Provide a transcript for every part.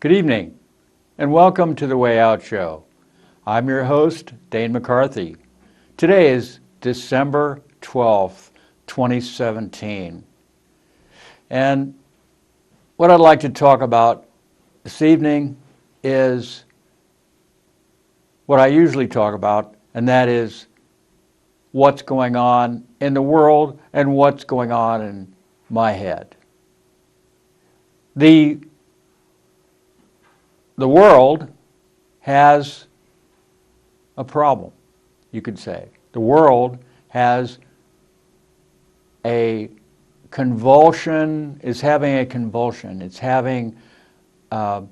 Good evening, and welcome to The Way Out Show. I'm your host, Dane McCarthy. Today is December 12th, 2017. And what I'd like to talk about this evening is what I usually talk about, and that is what's going on in the world and what's going on in my head. The world has a problem, you could say. The world has a convulsion, is having a convulsion. It's having a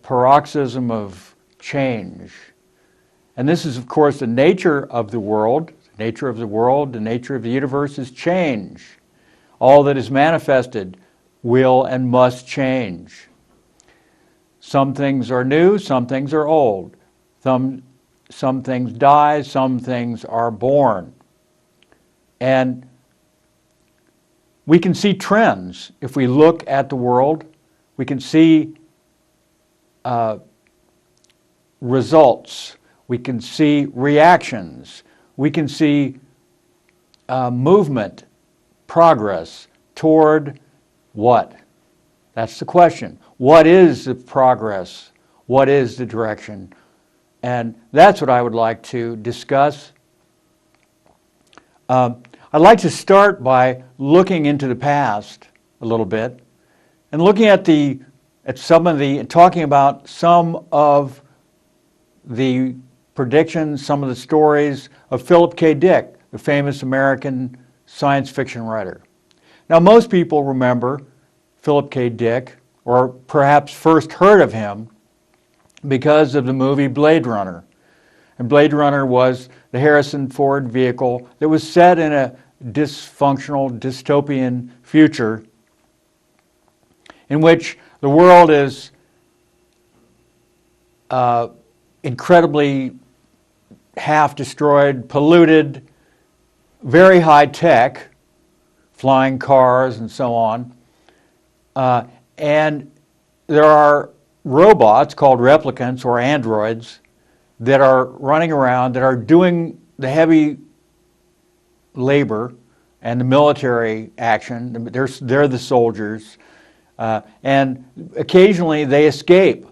paroxysm of change. And this is, of course, the nature of the world. The nature of the world, the nature of the universe is change. All that is manifested will and must change. Some things are new, some things are old. Some things die, some things are born. And we can see trends. If we look at the world, we can see results. We can see reactions. We can see movement, progress toward what? That's the question. What is the progress? What is the direction? And that's what I would like to discuss. I'd like to start by looking into the past a little bit and looking at talking about some of the predictions, some of the stories of Philip K. Dick, the famous American science fiction writer. Now, most people remember Philip K. Dick, or perhaps first heard of him because of the movie Blade Runner. And Blade Runner was the Harrison Ford vehicle that was set in a dysfunctional, dystopian future in which the world is incredibly half-destroyed, polluted, very high-tech, flying cars and so on. And there are robots called replicants or androids that are running around, that are doing the heavy labor and the military action. They're the soldiers. And occasionally they escape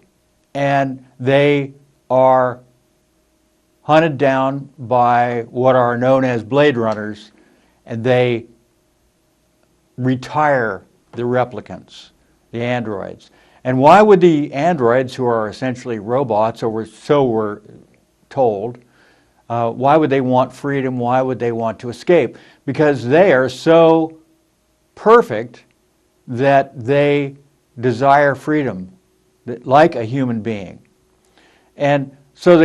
and they are hunted down by what are known as Blade Runners, and they retire the replicants, the androids. And why would the androids, who are essentially robots, or so we're told, why would they want freedom? Why would they want to escape? Because they are so perfect that they desire freedom, like a human being. And so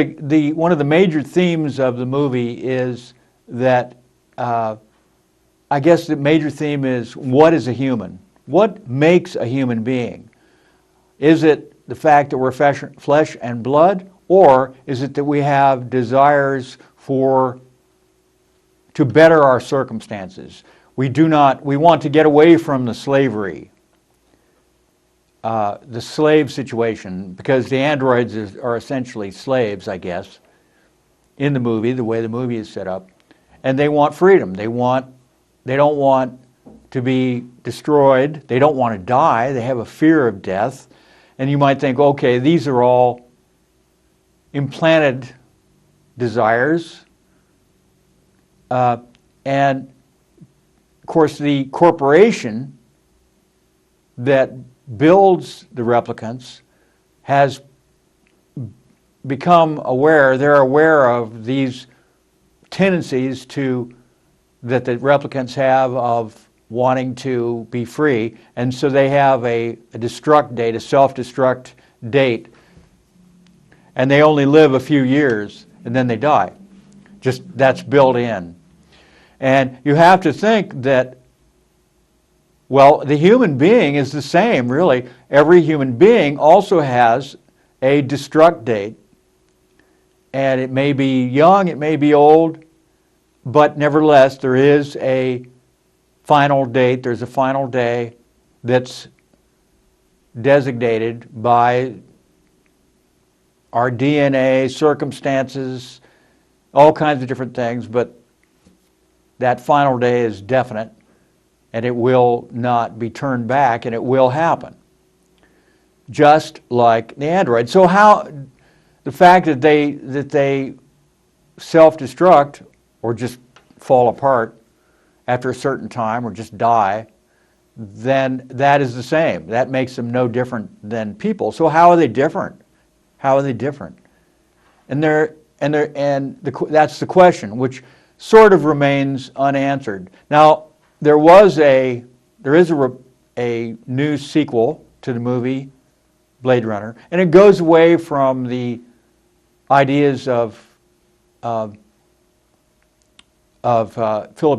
one of the major themes of the movie is that, I guess the major theme is, what is a human? What makes a human being? Is it the fact that we're flesh and blood, or is it that we have desires to better our circumstances? We want to get away from the slavery, the slave situation, because the androids are essentially slaves, I guess, in the movie, the way the movie is set up. And they want freedom. They don't want to be destroyed. They don't want to die. They have a fear of death. And you might think, okay, these are all implanted desires. And of course, the corporation that builds the replicants has become aware, they're aware of these tendencies that the replicants have of wanting to be free, and so they have a destruct date, a self-destruct date, and they only live a few years and then they die. Just that's built in. And you have to think that, well, the human being is the same, really. Every human being also has a destruct date. And it may be young, it may be old, but nevertheless, there is a final date, there's a final day that's designated by our DNA, circumstances, all kinds of different things, but that final day is definite, and it will not be turned back, and it will happen, just like the android. So how the fact that they self-destruct or just fall apart after a certain time or just die, then that is the same. That makes them no different than people. So how are they different? How are they different? That's the question, which sort of remains unanswered. Now, there is a new sequel to the movie Blade Runner, and it goes away from the ideas of Philip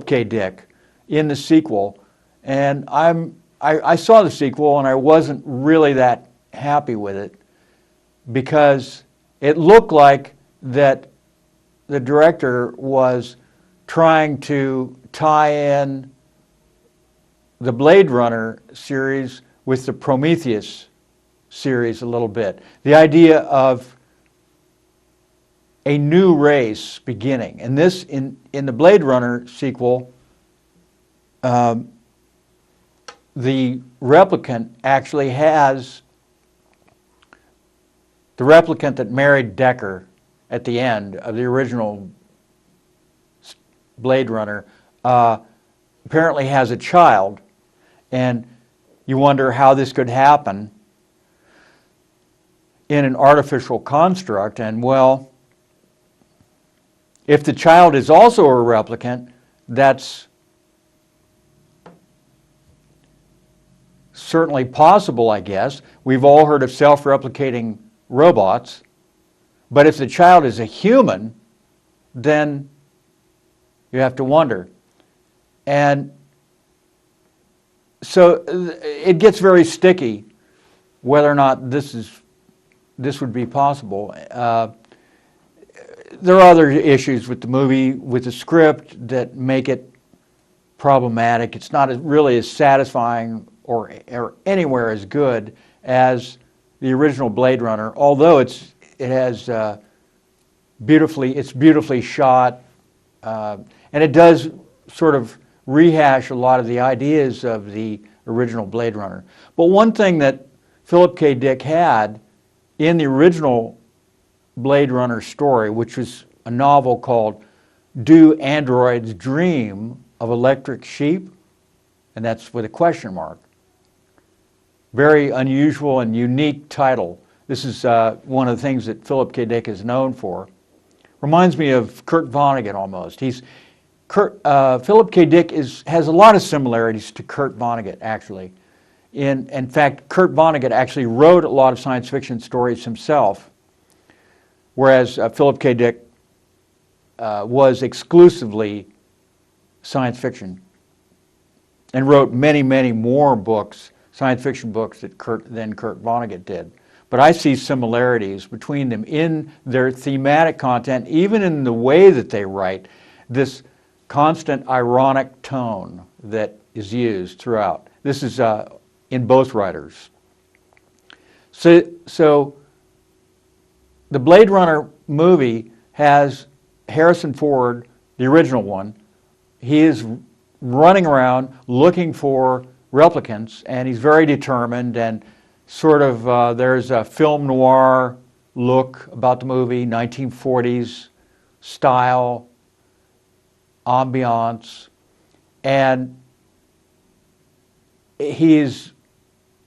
K. Dick in the sequel, and I saw the sequel and I wasn't really that happy with it because it looked like that the director was trying to tie in the Blade Runner series with the Prometheus series a little bit. The idea of a new race beginning. And this, in the Blade Runner sequel, the replicant actually has, the replicant that married Deckard at the end of the original Blade Runner apparently has a child, and you wonder how this could happen in an artificial construct. And well, if the child is also a replicant, that's certainly possible, I guess. We've all heard of self-replicating robots, but if the child is a human, then you have to wonder. And so it gets very sticky whether or not this would be possible. There are other issues with the movie, with the script, that make it problematic. It's not really as satisfying or anywhere as good as the original Blade Runner, although it's beautifully shot, and it does sort of rehash a lot of the ideas of the original Blade Runner. But one thing that Philip K. Dick had in the original Blade Runner story, which was a novel called Do Androids Dream of Electric Sheep? And that's with a question mark. Very unusual and unique title. This is one of the things that Philip K. Dick is known for. Reminds me of Kurt Vonnegut almost. Philip K. Dick has a lot of similarities to Kurt Vonnegut, actually. In fact, Kurt Vonnegut actually wrote a lot of science fiction stories himself, whereas Philip K. Dick was exclusively science fiction and wrote many, many more books, science fiction books, than Kurt Vonnegut did. But I see similarities between them in their thematic content, even in the way that they write, this constant ironic tone that is used throughout. This is in both writers. So the Blade Runner movie has Harrison Ford, the original one. He is running around looking for replicants, and he's very determined, and sort of there's a film noir look about the movie, 1940s style, ambiance, and he's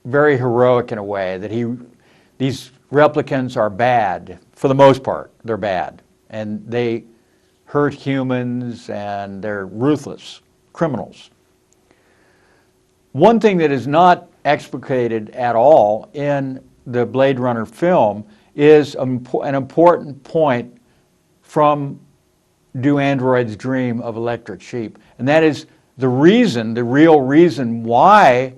very heroic in a way that these replicants are bad. For the most part, they're bad, and they hurt humans, and they're ruthless criminals. One thing that is not explicated at all in the Blade Runner film is an important point from Do Androids Dream of Electric Sheep, and that is the real reason why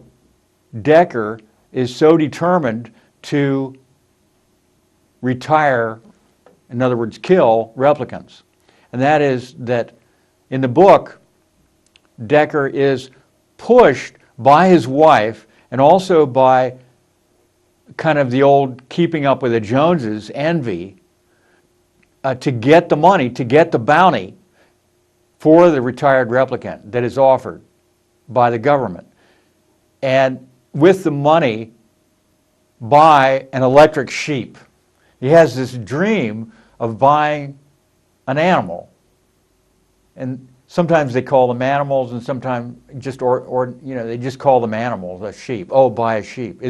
Deckard is so determined to retire, in other words, kill replicants. And that is that in the book, Deckard is pushed by his wife and also by kind of the old keeping up with the Joneses envy to get the money, to get the bounty for the retired replicant that is offered by the government. And with the money, buy an electric sheep. He has this dream of buying an animal. And sometimes they call them animals, and sometimes just they just call them animals, a sheep. Oh, buy a sheep.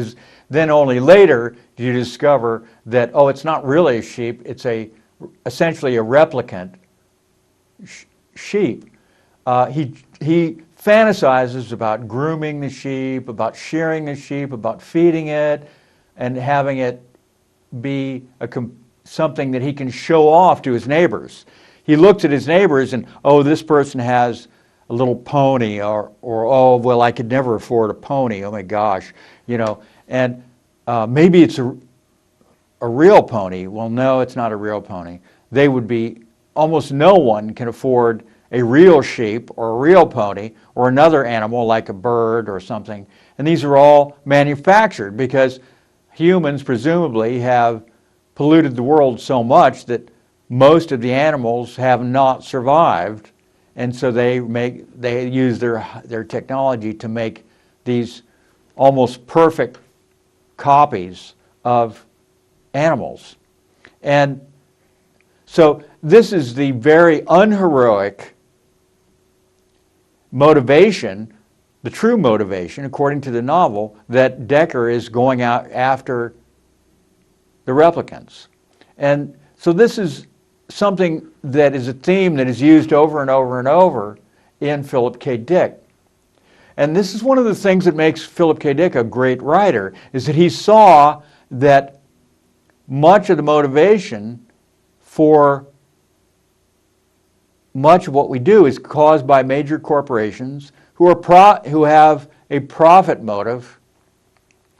Then only later do you discover that, oh, it's not really a sheep, it's essentially a replicant sheep. He fantasizes about grooming the sheep, about shearing the sheep, about feeding it, and having it be something that he can show off to his neighbors. He looks at his neighbors and, oh, this person has a little pony, or oh, well, I could never afford a pony, oh my gosh, and maybe it's a real pony. Well, no, it's not a real pony. Almost no one can afford a real sheep or a real pony or another animal like a bird or something. And these are all manufactured because humans presumably have polluted the world so much that most of the animals have not survived, and so they use their technology to make these almost perfect copies of animals. And so this is the very unheroic motivation, the true motivation, according to the novel, that Decker is going out after the replicants. And so this is something that is a theme that is used over and over and over in Philip K. Dick. And this is one of the things that makes Philip K. Dick a great writer, is that he saw that much of the motivation for much of what we do is caused by major corporations who have a profit motive,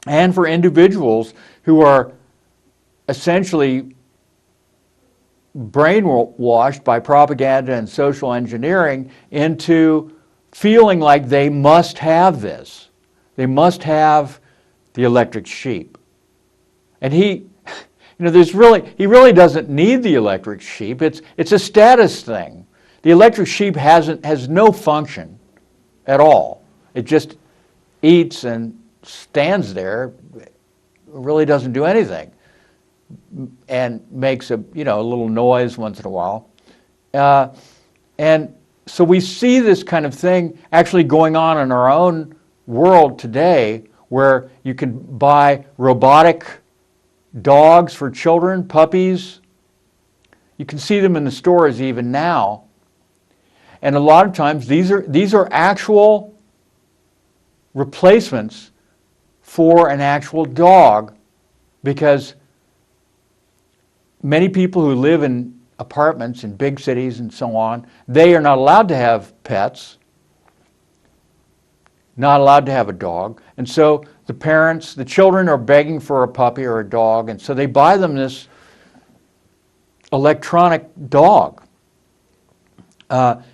and for individuals who are essentially brainwashed by propaganda and social engineering into feeling like they must have this. They must have the electric sheep. And he really doesn't need the electric sheep. It's a status thing. The electric sheep has no function at all. It just eats and stands there. It really doesn't do anything, and makes a little noise once in a while. And so we see this kind of thing actually going on in our own world today, where you can buy robotic dogs for children, puppies. You can see them in the stores even now. And a lot of times these are actual replacements for an actual dog, because many people who live in apartments in big cities and so on, they are not allowed to have pets, not allowed to have a dog. And so the children are begging for a puppy or a dog, and so they buy them this electronic dog. Now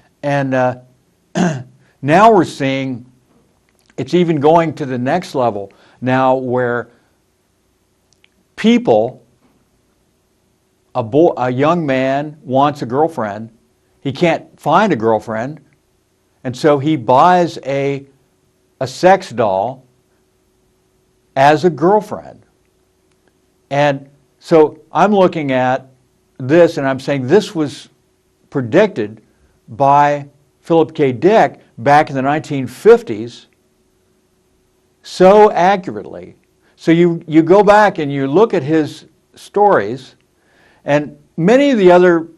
we're seeing it's even going to the next level now, where a young man wants a girlfriend. He can't find a girlfriend, and so he buys a sex doll as a girlfriend. And so I'm looking at this and I'm saying this was predicted by Philip K. Dick back in the 1950s so accurately. So you go back and you look at his stories, and many of the other,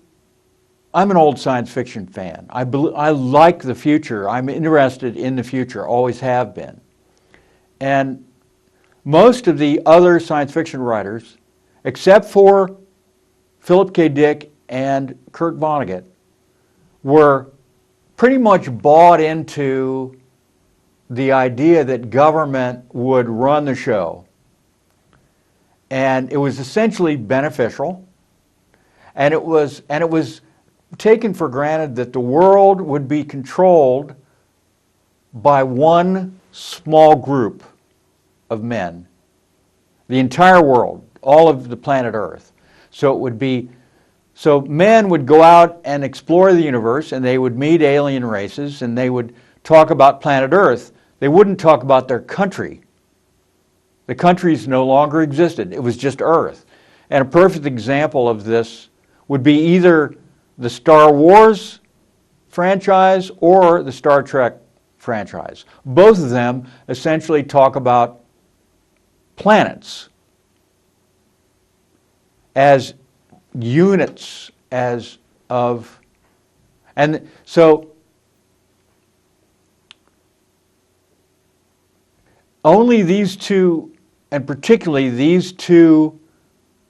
I'm an old science fiction fan. I like the future. I'm interested in the future, always have been. And most of the other science fiction writers, except for Philip K. Dick and Kurt Vonnegut, were pretty much bought into the idea that government would run the show. And it was essentially beneficial, and it was taken for granted that the world would be controlled by one small group of men. the entire world, all of the planet Earth. So it would be, so men would go out and explore the universe, and they would meet alien races, and they would talk about planet Earth. They wouldn't talk about their country. The countries no longer existed. It was just Earth. And a perfect example of this would be either the Star Wars franchise or the Star Trek franchise. Both of them essentially talk about planets as units, as of, and so only these two, and particularly these two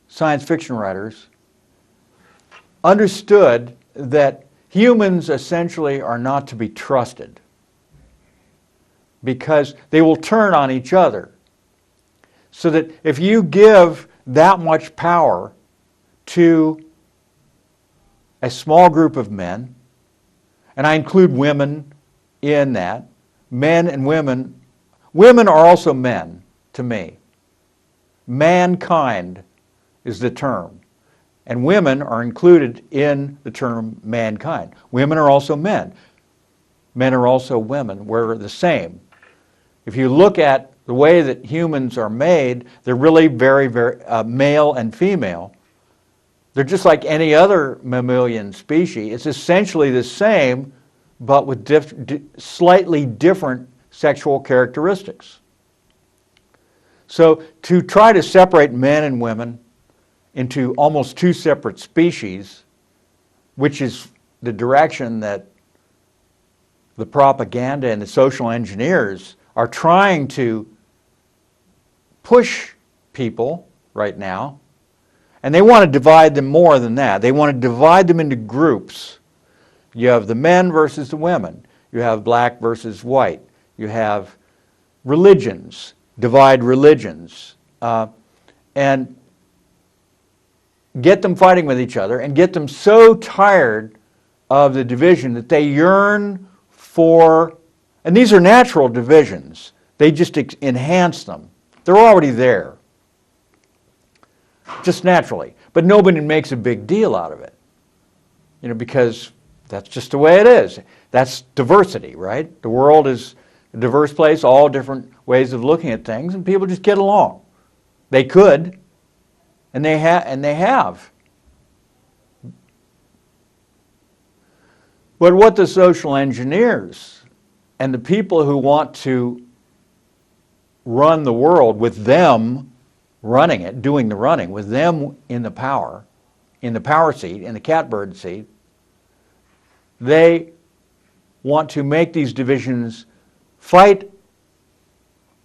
science fiction writers, understood that humans essentially are not to be trusted because they will turn on each other. So that if you give that much power to a small group of men, and I include women in that, men and women, women are also men to me. Mankind is the term. And women are included in the term mankind. Women are also men. Men are also women. We're the same. If you look at the way that humans are made, they're really very, very male and female. They're just like any other mammalian species. It's essentially the same, but with slightly different sexual characteristics. So to try to separate men and women into almost two separate species, which is the direction that the propaganda and the social engineers are trying to push people right now, and they want to divide them more than that. They want to divide them into groups. You have the men versus the women. You have black versus white. You have religions, divide religions, and get them fighting with each other and get them so tired of the division that they yearn for, and these are natural divisions, they just enhance them. They're already there, just naturally. But nobody makes a big deal out of it, you know, because that's just the way it is. That's diversity, right? The world is a diverse place, all different ways of looking at things, and people just get along. They could, and they have. But what the social engineers and the people who want to run the world with them running it, doing the running, with them in the power seat, in the catbird seat, they want to make these divisions fight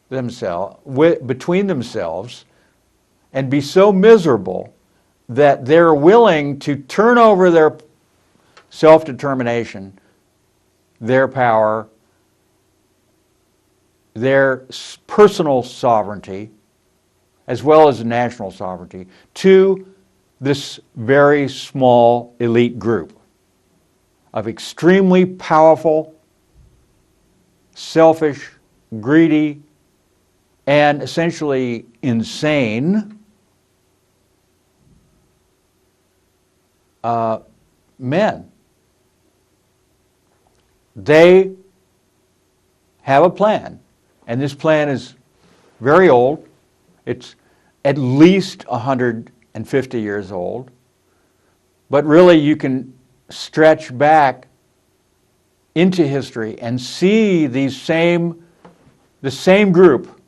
themselves, between themselves, and be so miserable that they're willing to turn over their self-determination, their power, their personal sovereignty, as well as national sovereignty, to this very small elite group of extremely powerful, selfish, greedy, and essentially insane men. They have a plan, and this plan is very old. It's at least 150 years old, but really you can stretch back into history and see the same group,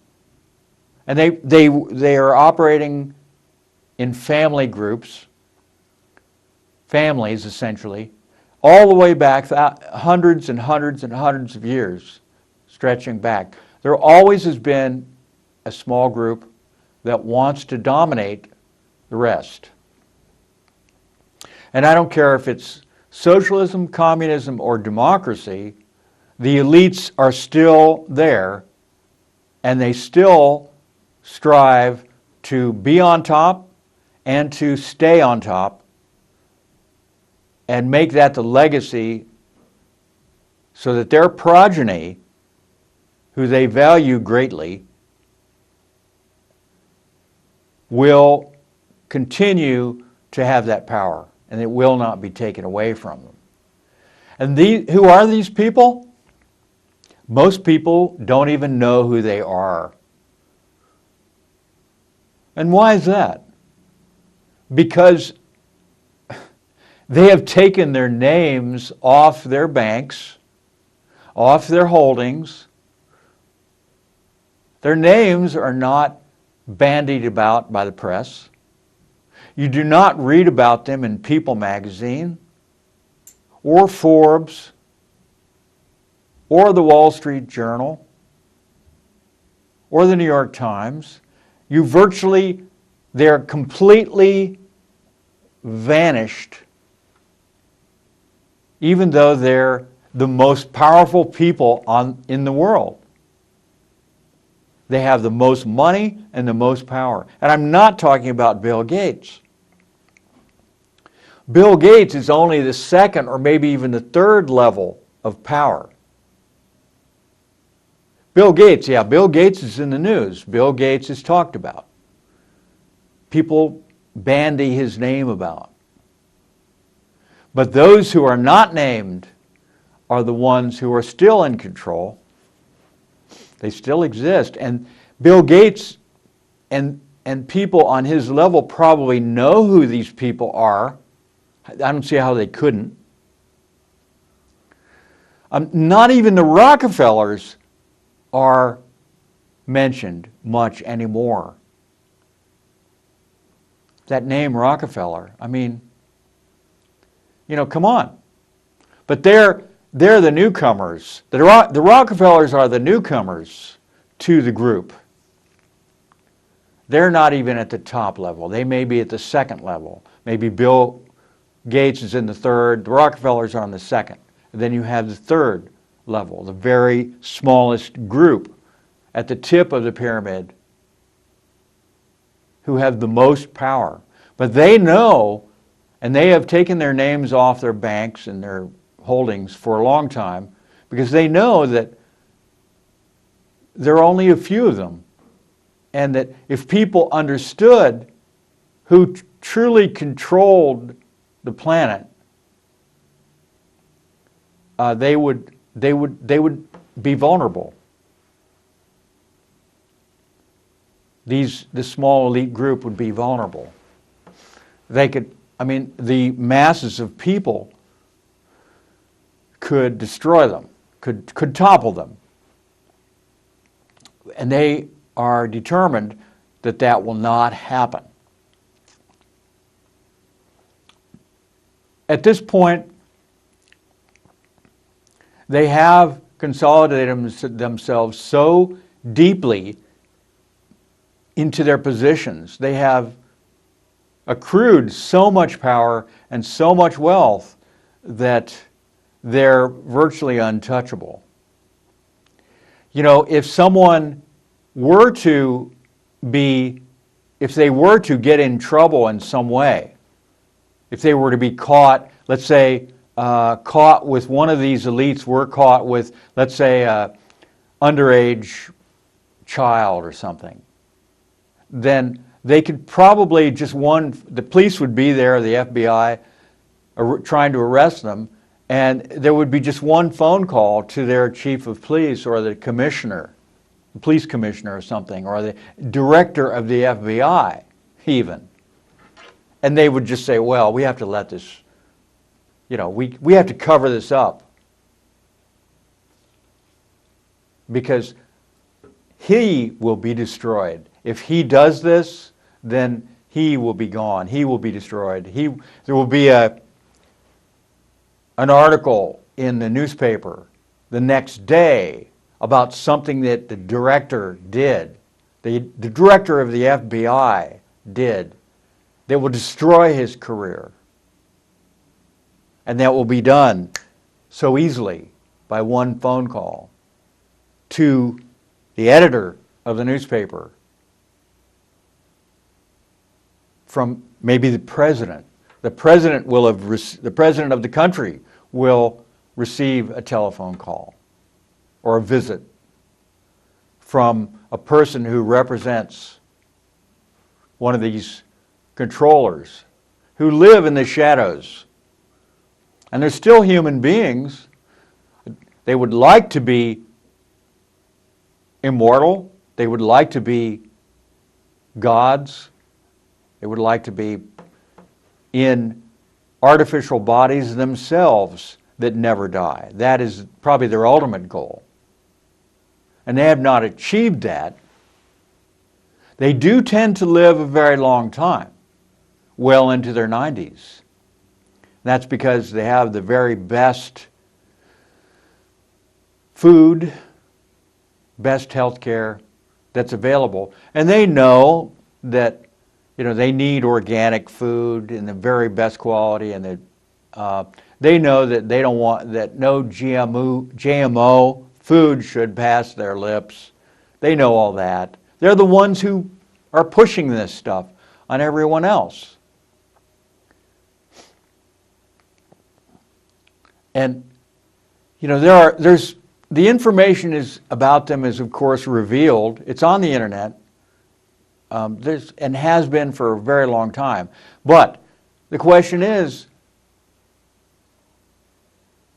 and they are operating in family groups, families essentially, all the way back hundreds and hundreds and hundreds of years, stretching back. There always has been a small group that wants to dominate the rest. And I don't care if it's socialism, communism, or democracy, the elites are still there, and they still strive to be on top and to stay on top and make that the legacy so that their progeny, who they value greatly, will continue to have that power, and it will not be taken away from them. And who are these people? Most people don't even know who they are. And why is that? Because they have taken their names off their banks, off their holdings. Their names are not bandied about by the press. You do not read about them in People magazine or Forbes or the Wall Street Journal or the New York Times. They're completely vanished, even though they're the most powerful people in the world. They have the most money and the most power. And I'm not talking about Bill Gates. Bill Gates is only the second or maybe even the third level of power. Bill Gates is in the news. Bill Gates is talked about. People bandy his name about. But those who are not named are the ones who are still in control. They still exist. And Bill Gates and people on his level probably know who these people are. I don't see how they couldn't. Not even the Rockefellers are mentioned much anymore. That name Rockefeller, I mean, come on. But they're the newcomers. The Rockefellers are the newcomers to the group. They're not even at the top level. They may be at the second level. Maybe Bill Gates is in the third. The Rockefellers are on the second. And then you have the third level, the very smallest group at the tip of the pyramid who have the most power. But they know, and they have taken their names off their banks and their holdings for a long time, because they know that there are only a few of them, and that if people understood who truly controlled the planet, they would be vulnerable. This small elite group would be vulnerable. The masses of people could destroy them, could topple them. And they are determined that that will not happen. At this point, they have consolidated themselves so deeply into their positions. They have accrued so much power and so much wealth that they're virtually untouchable. If someone were to if they were to get in trouble in some way, if they were to be caught, let's say, caught with one of these elites, were caught with, let's say, an underage child or something, then they could probably the police would be there, the FBI, trying to arrest them, and there would be just one phone call to their chief of police or the commissioner, the police commissioner or something, or the director of the FBI even. And they would just say, well, we have to let this, we have to cover this up. Because he will be destroyed. If he does this, then he will be gone. He will be destroyed. There will be an article in the newspaper the next day about something that the director did, the director of the FBI did, that will destroy his career. And that will be done so easily by one phone call to the editor of the newspaper, from maybe the president. The president of the country will receive a telephone call or a visit from a person who represents one of these controllers who live in the shadows. And they're still human beings. They would like to be immortal. They would like to be gods. They would like to be in artificial bodies themselves that never die. That is probably their ultimate goal. And they have not achieved that. They do tend to live a very long time, well into their 90s. That's because they have the very best food, best health care that's available. And they know that they need organic food in the very best quality, and they know that they don't want that no GMO food should pass their lips. They know all that. They're the ones who are pushing this stuff on everyone else. And there's the information is about them is of course revealed. It's on the internet. And has been for a very long time. But the question is,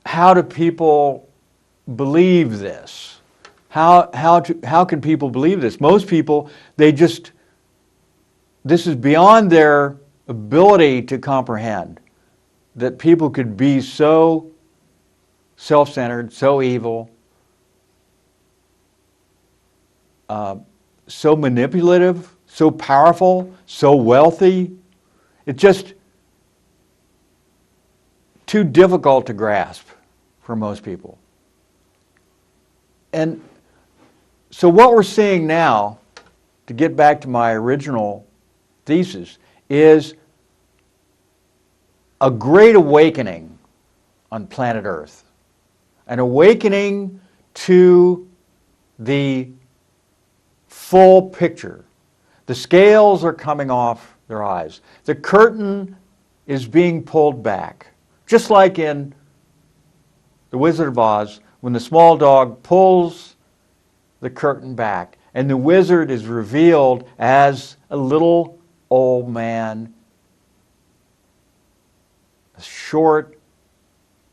how do people believe this? How can people believe this? Most people, this is beyond their ability to comprehend, that people could be so self-centered, so evil, so manipulative, so powerful, so wealthy. It's just too difficult to grasp for most people. And so what we're seeing now, to get back to my original thesis, is a great awakening on planet Earth. An awakening to the full picture. The scales are coming off their eyes. The curtain is being pulled back. Just like in The Wizard of Oz, when the small dog pulls the curtain back and the wizard is revealed as a little old man, a short,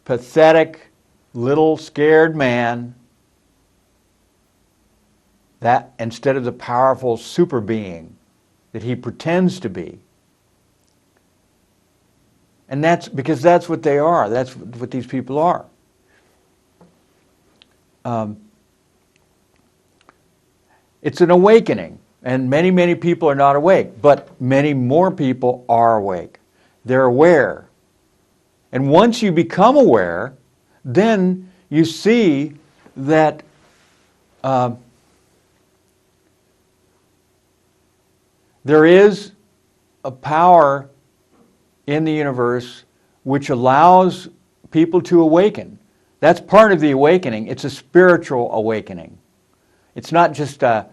pathetic, little scared man, that instead of the powerful super being that he pretends to be. And that's because that's what they are. That's what these people are. It's an awakening, and many, many people are not awake, but many more people are awake. They're aware. And once you become aware, then you see that there is a power in the universe which allows people to awaken. That's part of the awakening. It's a spiritual awakening. It's not just an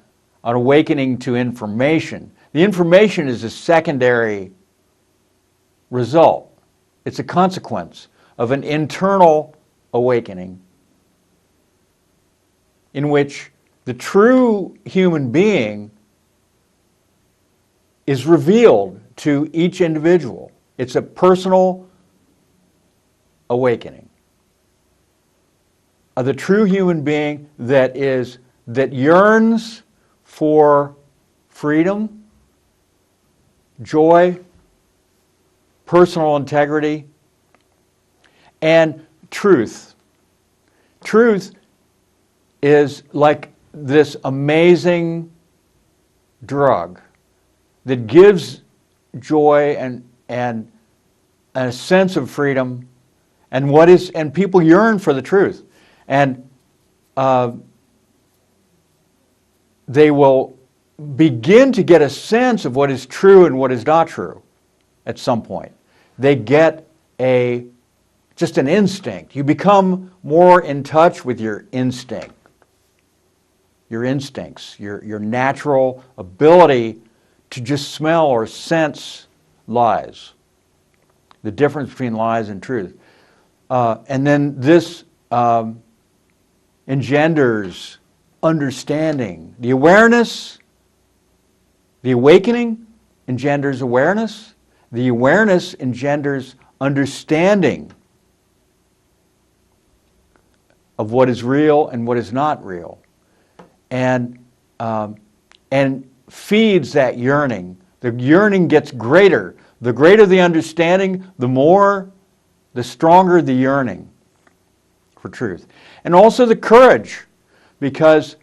awakening to information. The information is a secondary result. It's a consequence of an internal awakening in which the true human being is revealed to each individual. It's a personal awakening of the true human being that yearns for freedom, joy, personal integrity, and truth. Truth is like this amazing drug that gives joy and a sense of freedom, and people yearn for the truth, and they will begin to get a sense of what is true and what is not true at some point. They get just an instinct. You become more in touch with your instinct, your instincts, your natural ability to just smell or sense lies, the difference between lies and truth. And then this engenders understanding. The awareness, the awakening engenders awareness. The awareness engenders understanding of what is real and what is not real, and feeds that yearning. The yearning gets greater. The greater the understanding, the stronger the yearning for truth. And also the courage, because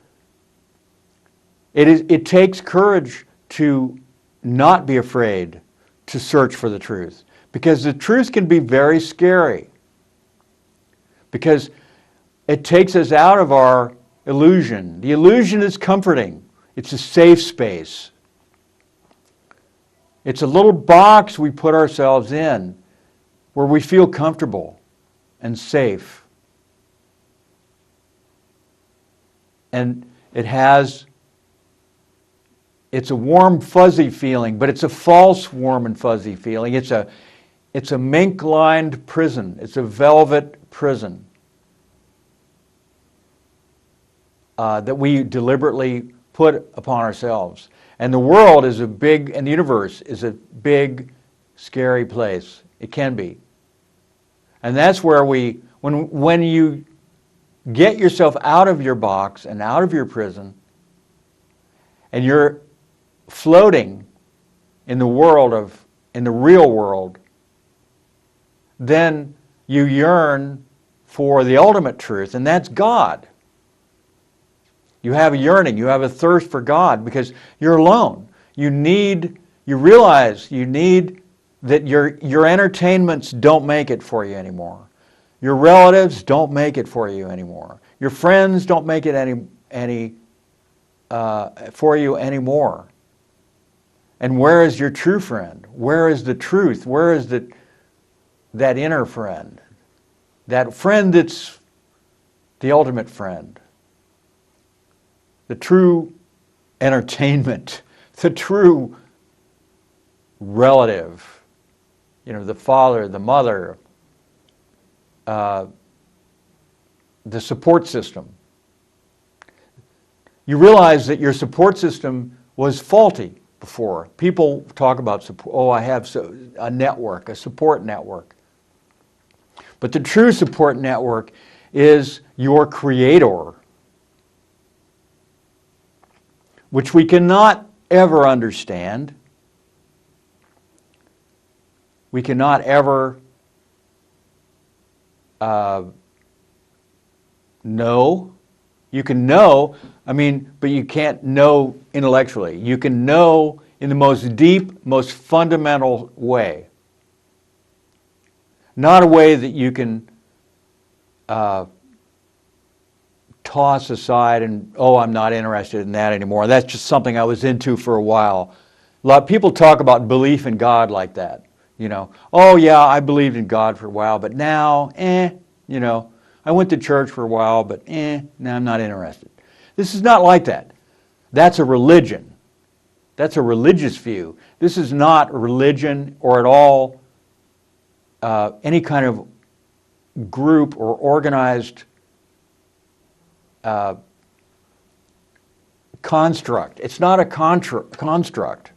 it takes courage to not be afraid to search for the truth. Because the truth can be very scary. Because it takes us out of our illusion. The illusion is comforting. It's a safe space. It's a little box we put ourselves in where we feel comfortable and safe. And it's a warm, fuzzy feeling, but it's a false warm and fuzzy feeling. It's a mink-lined prison. It's a velvet prison that we deliberately put upon ourselves. And the world is and the universe is a big, scary place. It can be. And that's where when you get yourself out of your box and out of your prison, and you're floating in the real world, then you yearn for the ultimate truth, and that's God. You have a yearning, you have a thirst for God because you're alone. You realize that your entertainments don't make it for you anymore. Your relatives don't make it for you anymore. Your friends don't make it for you anymore. And where is your true friend? Where is the truth? Where is that inner friend? That friend that's the ultimate friend. The true entertainment. The true relative. The father, the mother, the support system. You realize that your support system was faulty before. People talk about support. Oh, I have a network, a support network. But the true support network is your Creator, which we cannot ever understand. We cannot ever know. You can know, but you can't know intellectually. You can know in the most deep, most fundamental way. Not a way that you can toss aside and, I'm not interested in that anymore. That's just something I was into for a while. A lot of people talk about belief in God like that. Oh yeah, I believed in God for a while, but now, I went to church for a while, but now I'm not interested. This is not like that. That's a religion. That's a religious view. This is not religion or at all any kind of group or organized construct. It's not a construct.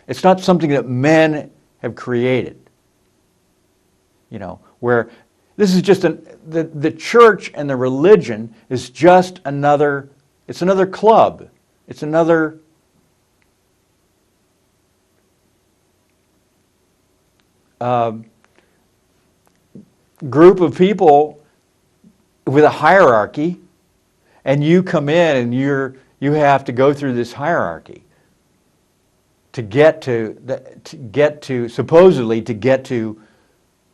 It's not something that men have created. Where this is just the church and the religion is just another club. It's another group of people with a hierarchy, and you come in and you have to go through this hierarchy to get to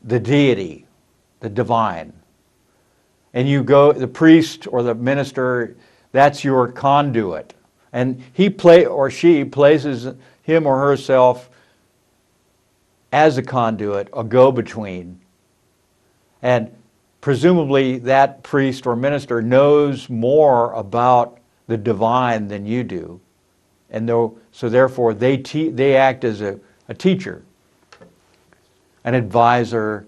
the deity, the divine. And the priest or the minister, that's your conduit. And she places him or herself as a conduit, a go-between. And presumably that priest or minister knows more about the divine than you do. And so therefore they act as a teacher, an advisor.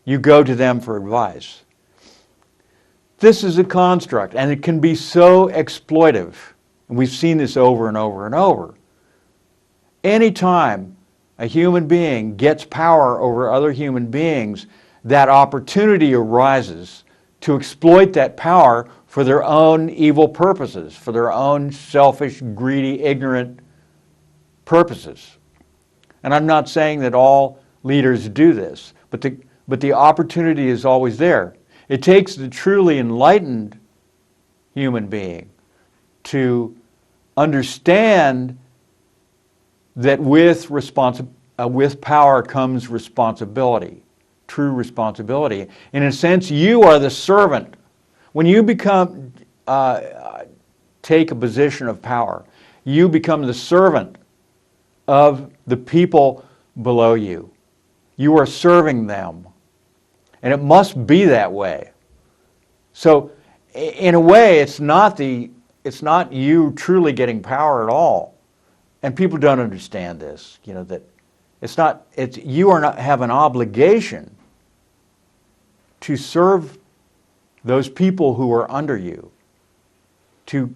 You go to them for advice. This is a construct, and it can be so exploitive. And we've seen this over and over and over. Anytime a human being gets power over other human beings, that opportunity arises to exploit that power for their own evil purposes, for their own selfish, greedy, ignorant purposes. And I'm not saying that all leaders do this, but the opportunity is always there. It takes the truly enlightened human being to understand that with power comes responsibility, true responsibility. In a sense, you are the servant. When you take a position of power, you become the servant of the people below you. You are serving them. And it must be that way. So, in a way, it's not you truly getting power at all. And people don't understand this, that you have an obligation to serve those people who are under you, to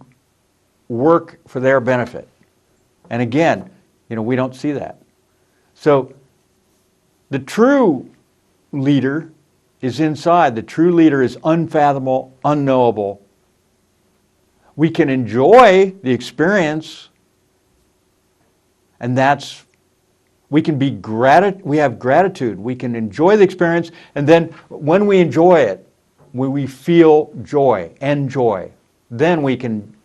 work for their benefit. And again, we don't see that. So the true leader is inside. The true leader is unfathomable, unknowable. We can enjoy the experience, and we have gratitude. We can enjoy the experience, and then when we enjoy it, when we feel joy, then we can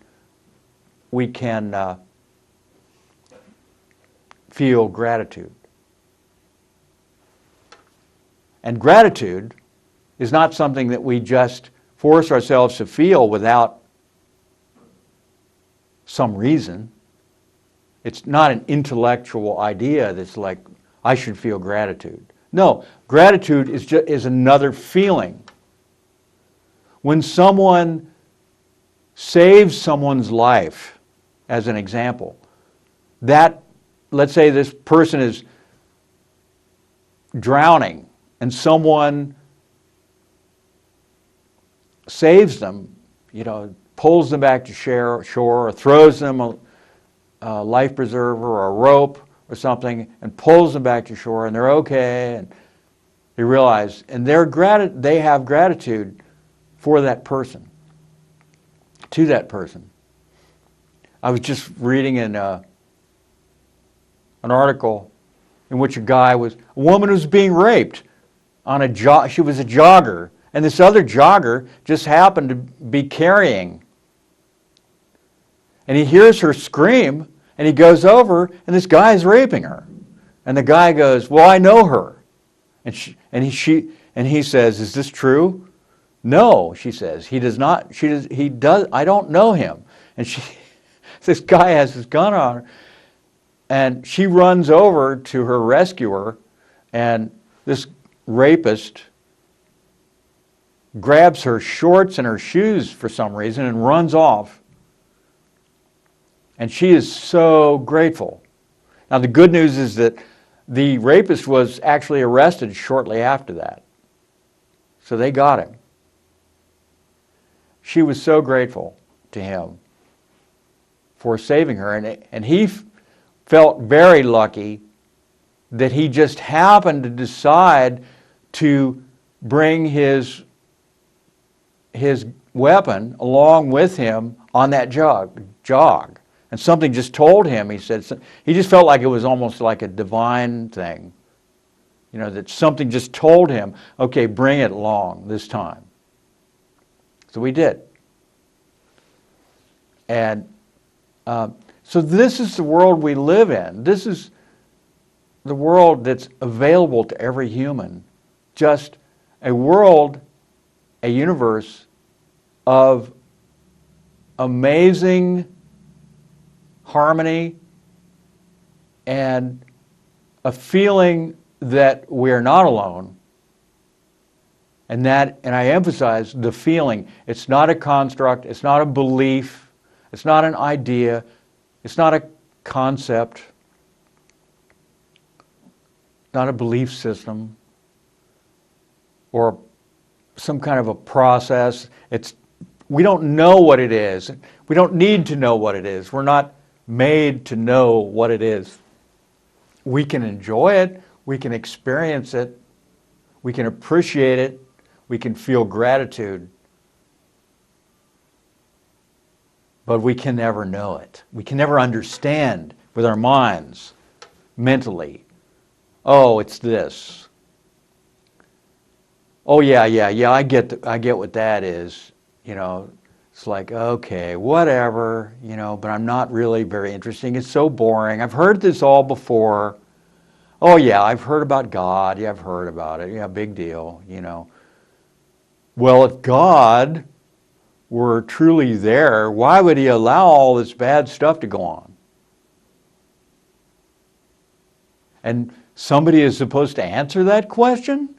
feel gratitude. And gratitude is not something that we just force ourselves to feel without some reason. It's not an intellectual idea that's like, I should feel gratitude. No, gratitude is another feeling. When someone saves someone's life, as an example, let's say this person is drowning and someone saves them, pulls them back to shore or throws them a life preserver or a rope or something and pulls them back to shore, and they're okay, and they realize, and they have gratitude for that person, to that person. I was just reading an article in which a woman was being raped she was a jogger, and this other jogger just happened to be carrying. And he hears her scream, and he goes over, and this guy is raping her. And the guy goes, "Well, I know her." And he says, "Is this true?" "No," she says. "He does not. He does. I don't know him." And this guy has his gun on her, and she runs over to her rescuer, and this rapist grabs her shorts and her shoes for some reason and runs off. And she is so grateful. Now, the good news is that the rapist was actually arrested shortly after that. So they got him. She was so grateful to him for saving her. And he felt very lucky that he just happened to decide to bring his weapon along with him on that jog. And something just told him, he said, he just felt like it was almost like a divine thing. That something just told him, okay, bring it along this time. So we did. And so this is the world we live in. This is the world that's available to every human. Just a world, a universe of amazing harmony and a feeling that we're not alone. And I emphasize the feeling. It's not a construct, it's not a belief, it's not an idea, it's not a concept, not a belief system or some kind of a process. We don't know what it is. We don't need to know what it is. We're not made to know what it is. we can enjoy it, we can experience it, we can appreciate it, we can feel gratitude, but we can never know it. We can never understand with our minds, mentally, oh, it's this. Oh, yeah, I get what that is, It's like, okay, whatever, but I'm not really very interesting. It's so boring. I've heard this all before. Oh, yeah, I've heard about God. Yeah, I've heard about it. Yeah, big deal, Well, if God were truly there, why would he allow all this bad stuff to go on? And somebody is supposed to answer that question?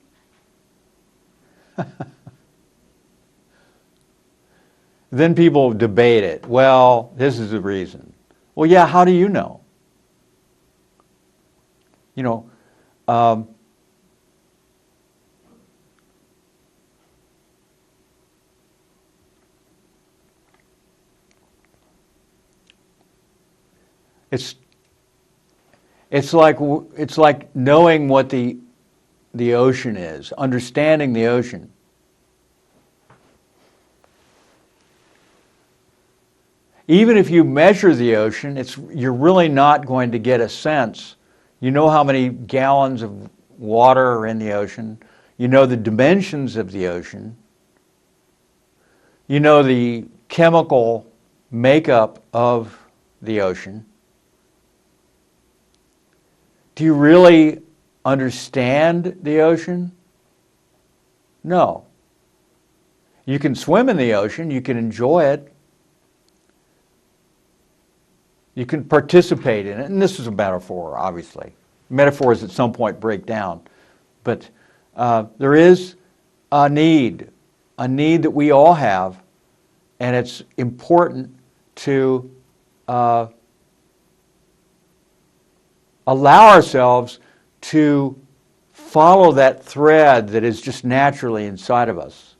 Then people debate it. Well, this is the reason. Well, yeah, how do you know? It's like knowing what the ocean is, understanding the ocean. Even if you measure the ocean, you're really not going to get a sense. You know how many gallons of water are in the ocean. You know the dimensions of the ocean. You know the chemical makeup of the ocean. Do you really understand the ocean? No. You can swim in the ocean, you can enjoy it, you can participate in it, and this is a metaphor, obviously. Metaphors at some point break down, but there is a need that we all have, and it's important to allow ourselves to follow that thread that is just naturally inside of us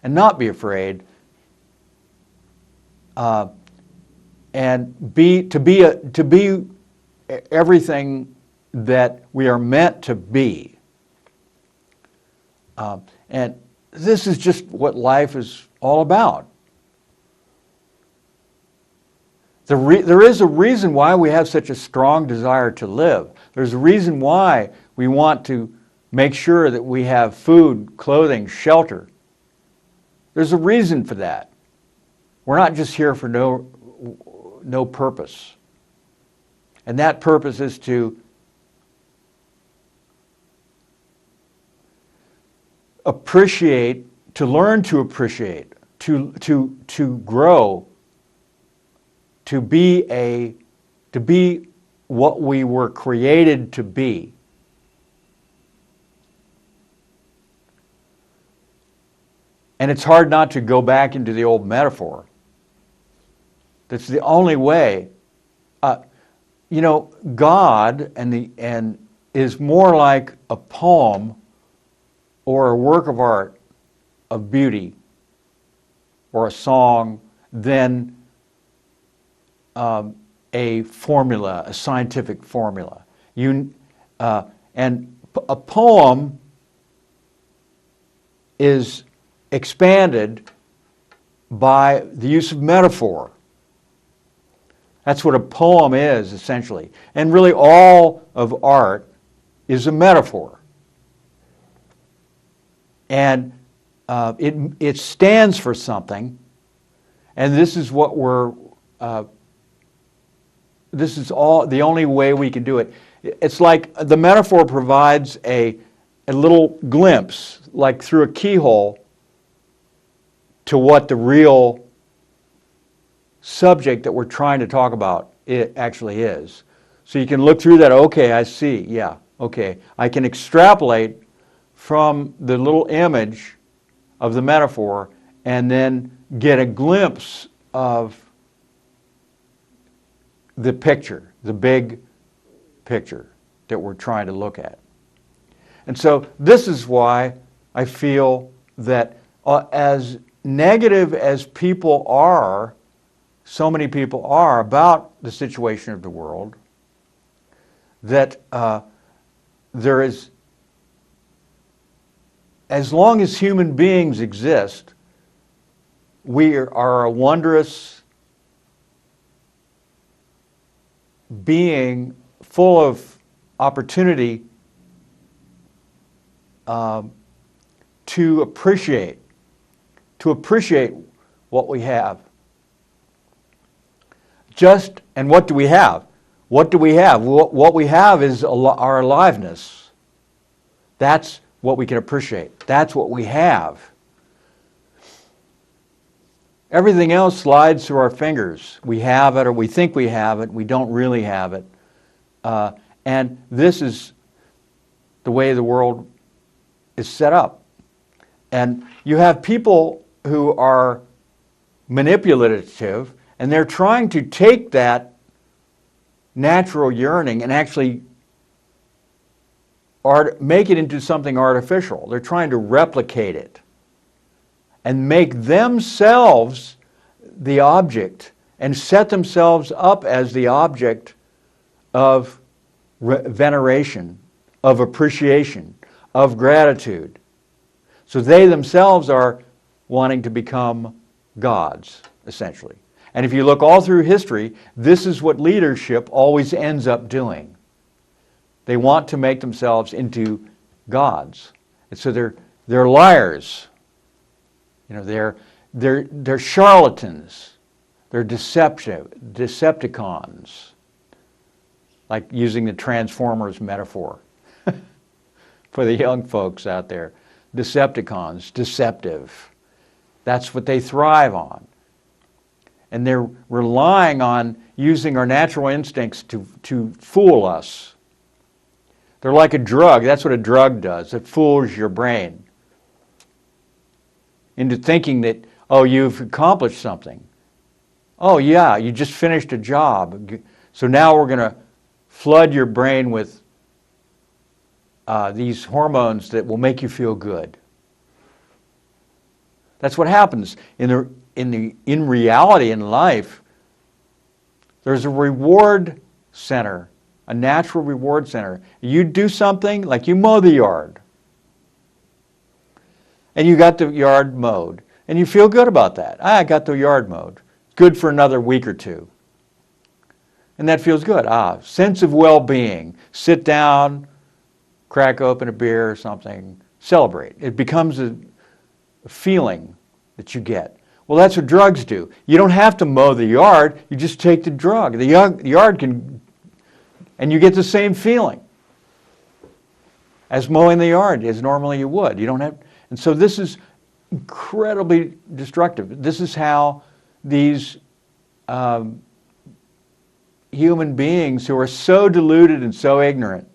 and not be afraid and to be everything that we are meant to be. And this is just what life is all about. There is a reason why we have such a strong desire to live. There's a reason why we want to make sure that we have food, clothing, shelter. There's a reason for that. We're not just here for no purpose. And that purpose is to appreciate, to learn to appreciate, to grow, to be what we were created to be. And it's hard not to go back into the old metaphor. That's the only way. God is more like a poem or a work of art, of beauty, or a song than a formula, a scientific formula. And a poem is expanded by the use of metaphor. That's what a poem is, essentially. And really all of art is a metaphor. And it stands for something, and this is what this is all the only way we can do it. It's like the metaphor provides a little glimpse, like through a keyhole, to what the real subject that we're trying to talk about it actually is. So you can look through that, okay, I see, yeah, okay. I can extrapolate from the little image of the metaphor and then get a glimpse of the picture, the big picture that we're trying to look at. And so this is why I feel that as negative as people are, so many people are about the situation of the world, that there is, as long as human beings exist, we are a wondrous being full of opportunity to appreciate what we have. And what do we have? What do we have? What we have is our aliveness. That's what we can appreciate. That's what we have. Everything else slides through our fingers. We have it, or we think we have it. We don't really have it. And this is the way the world is set up. And you have people who are manipulative, and they're trying to take that natural yearning and actually make it into something artificial. They're trying to replicate it and make themselves the object and set themselves up as the object of veneration, of appreciation, of gratitude. So they themselves are wanting to become gods, essentially. And if you look all through history, this is what leadership always ends up doing. They want to make themselves into gods. And so they're liars. You know, they're charlatans. They're Decepticons. Like using the Transformers metaphor for the young folks out there. Decepticons, deceptive. That's what they thrive on. And they're relying on using our natural instincts to fool us. They're like a drug. That's what a drug does. It fools your brain into thinking that, oh, you've accomplished something. Oh, yeah, you just finished a job. So now we're going to flood your brain with these hormones that will make you feel good. That's what happens. In reality, in life, there's a reward center, a natural reward center. You do something, like you mow the yard, and you got the yard mowed, and you feel good about that. I got the yard mowed. Good for another week or two. And that feels good. Sense of well-being. Sit down, crack open a beer or something, celebrate. It becomes a feeling that you get. Well, that's what drugs do. You don't have to mow the yard. You just take the drug. The yard can, and you get the same feeling as mowing the yard as normally you would. You don't have, and so this is incredibly destructive. This is how these human beings who are so deluded and so ignorant,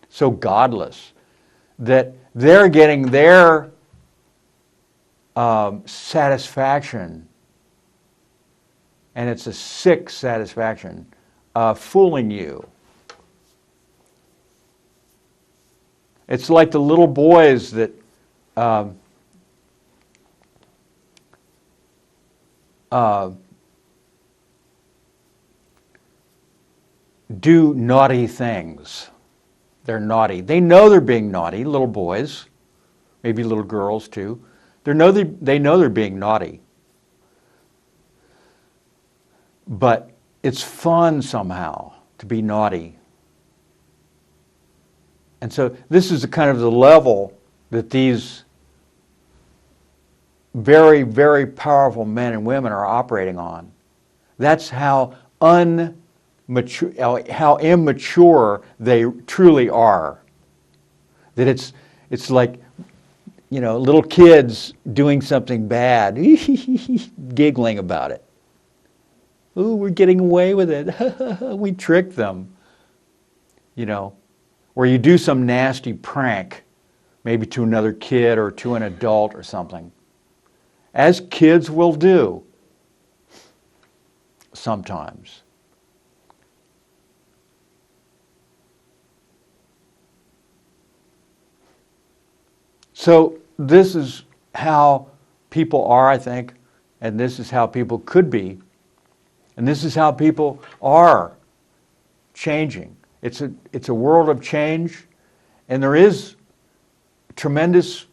so godless, that they're getting their satisfaction, and it's a sick satisfaction, fooling you. It's like the little boys that do naughty things. They're naughty. They know they're being naughty, little boys, maybe little girls too. They know they're being naughty. But it's fun somehow to be naughty. And so this is kind of the level that these very, very powerful men and women are operating on. That's how immature they truly are. That it's like, you know, little kids doing something bad, giggling about it. Ooh, we're getting away with it. We tricked them. You know, or you do some nasty prank, maybe to another kid or to an adult or something, as kids will do sometimes. So this is how people are, I think, and this is how people could be, and this is how people are changing. It's a world of change, and there is tremendous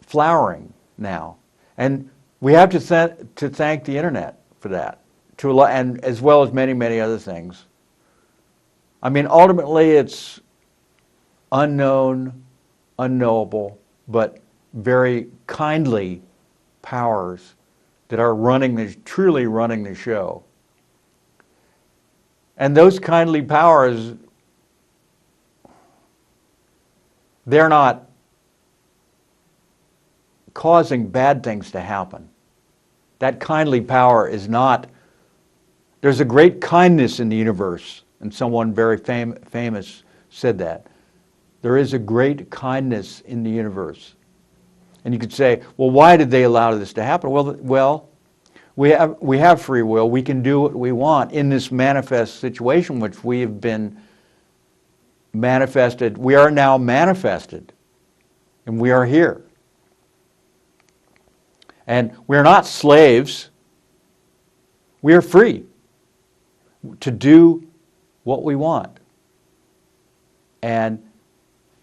flowering now. And we have to thank the internet for that, and as well as many, many other things. I mean, ultimately it's unknown, unknowable, but very kindly powers that are truly running the show. And those kindly powers, they're not causing bad things to happen. That kindly power is not, there's a great kindness in the universe, and someone very famous said that. There is a great kindness in the universe. And you could say, well, why did they allow this to happen? Well, we have free will. We can do what we want in this manifest situation, which we have been manifested. We are now manifested, and we are here. And we're not slaves. We are free to do what we want. And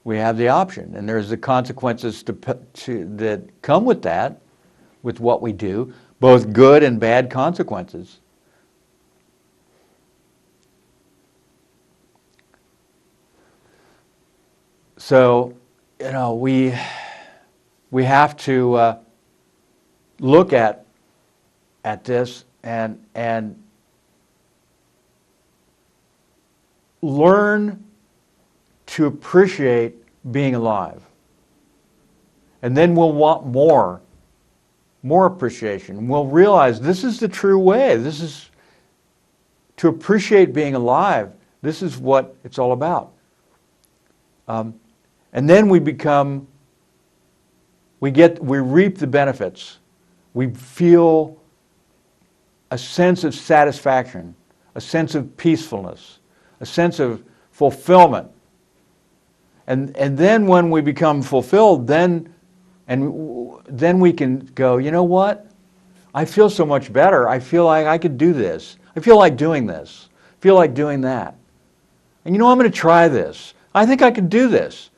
we have the option, and there's the consequences that come with that, with what we do, both good and bad consequences. So, we have to look at this and learn to appreciate being alive. And then we'll want more appreciation. We'll realize this is the true way. This is to appreciate being alive. This is what it's all about. And then we reap the benefits. We feel a sense of satisfaction, a sense of peacefulness, a sense of fulfillment. And then when we become fulfilled, then we can go, you know what? I feel so much better. I feel like I could do this. I feel like doing this. I feel like doing that. And I'm going to try this. I think I could do this.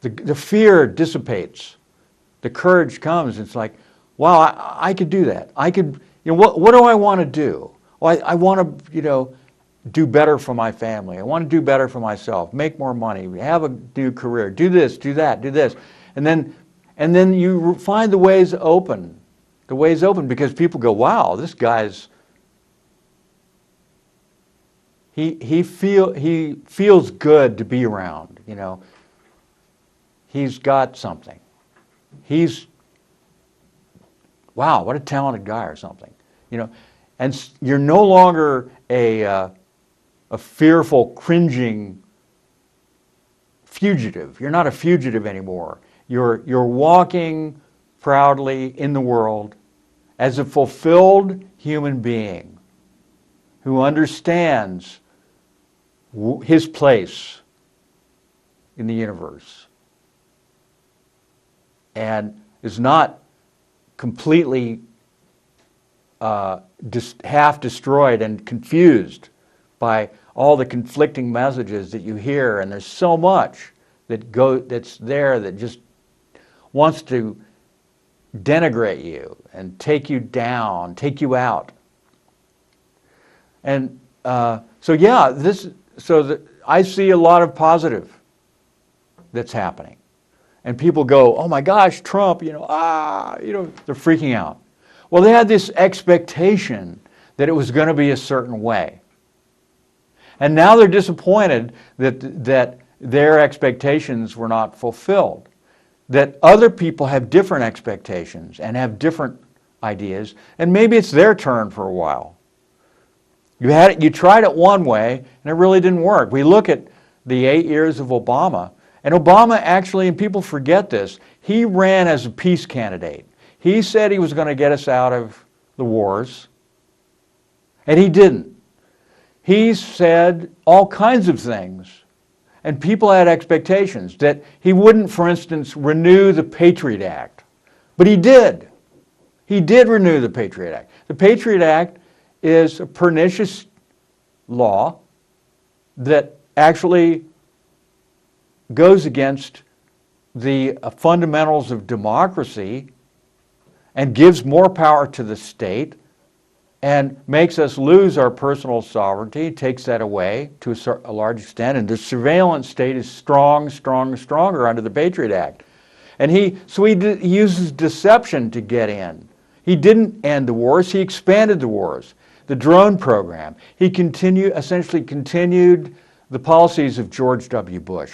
The fear dissipates. The courage comes. It's like, wow, I could do that. I could, what do I want to do? Well, I want to, do better for my family. I want to do better for myself, make more money, have a new career, do this, do that, do this. And then you find the ways open because people go, wow, this guy's, he feels good to be around, He's got something. Wow, what a talented guy or something, And you're no longer a fearful, cringing fugitive. You're not a fugitive anymore. You're walking proudly in the world as a fulfilled human being who understands his place in the universe and is not completely half destroyed and confused by all the conflicting messages that you hear, and there's so much that's there that just wants to denigrate you and take you down, take you out. And I see a lot of positive that's happening. And people go, oh my gosh, Trump, they're freaking out. Well, they had this expectation that it was going to be a certain way. And now they're disappointed that their expectations were not fulfilled. That other people have different expectations and have different ideas, and maybe it's their turn for a while. You tried it one way, and it really didn't work. We look at the 8 years of Obama, and Obama actually, and people forget this, he ran as a peace candidate. He said he was going to get us out of the wars, and he didn't. He said all kinds of things, and people had expectations that he wouldn't, for instance, renew the Patriot Act. But he did. He did renew the Patriot Act. The Patriot Act is a pernicious law that actually goes against the fundamentals of democracy and gives more power to the state and makes us lose our personal sovereignty, takes that away to a large extent, and the surveillance state is stronger under the Patriot Act. And he uses deception to get in. He didn't end the wars, he expanded the wars. The drone program, he essentially continued the policies of George W. Bush.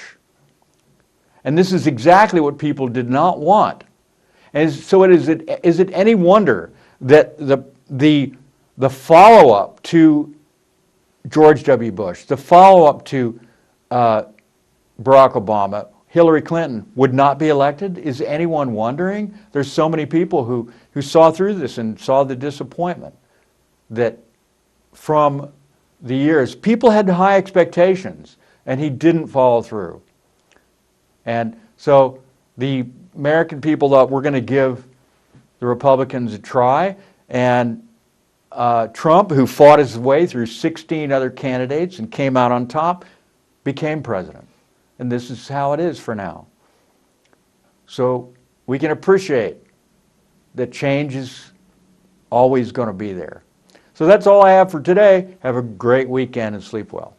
And this is exactly what people did not want. And so is it any wonder that the follow-up to George W. Bush, the follow-up to Barack Obama, Hillary Clinton would not be elected? Is anyone wondering? There's so many people who saw through this and saw the disappointment that from the years, people had high expectations and he didn't follow through. And so the American people thought, we're going to give the Republicans a try, and Trump, who fought his way through 16 other candidates and came out on top, became president. And this is how it is for now. So we can appreciate that change is always going to be there. So that's all I have for today. Have a great weekend and sleep well.